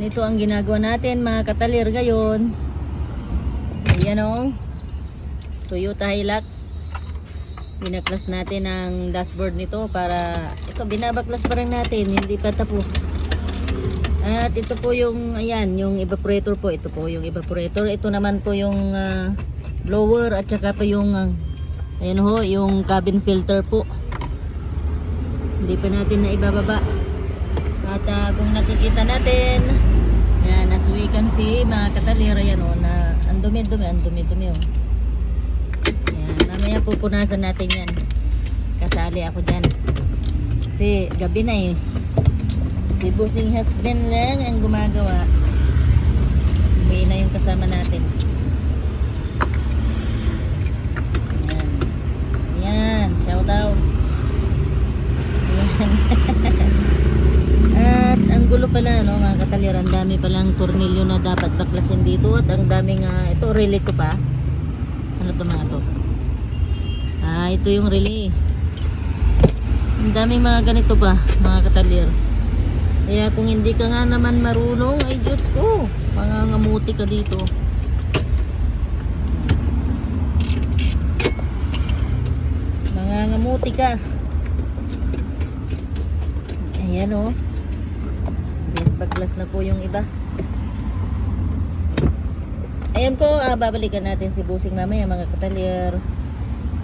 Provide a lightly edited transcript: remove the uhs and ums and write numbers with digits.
Ganito ang ginagawa natin mga katalir ngayon. Ayan o, Toyota Hilux. Binaklas natin ang dashboard nito para ito, binabaklas pa rin natin, hindi pa tapos. At ito po yung, ayan, yung evaporator po. Ito po yung evaporator. Ito naman po yung blower at saka pa yung ayan ho, yung cabin filter po. Hindi pa natin na ibababa. At kung nakikita natin, yan, as we can see mga katalir, yan o, na ang dumi-dumi o. Yan, mamaya pupunasan natin yan. Kasali ako dyan. Kasi gabi na eh. Si bossing husband lang ang gumagawa. Umuwi na yung kasama natin. Yan. Yan, shout out. Yan. At ang gulo pala no mga katalir, ang dami palang tornilyo na dapat baklasin dito. At ang daming ito relay ko pa. Ano to mga to? Ito yung relay. Ang daming mga ganito pa mga katalir. Kaya kung hindi ka nga naman marunong, ay Diyos ko, mangangamuti ka dito. Mangangamuti ka. Ayan o. Baglas na po yung iba. Ayan po, babalikan natin si Busing mamaya mga katalir.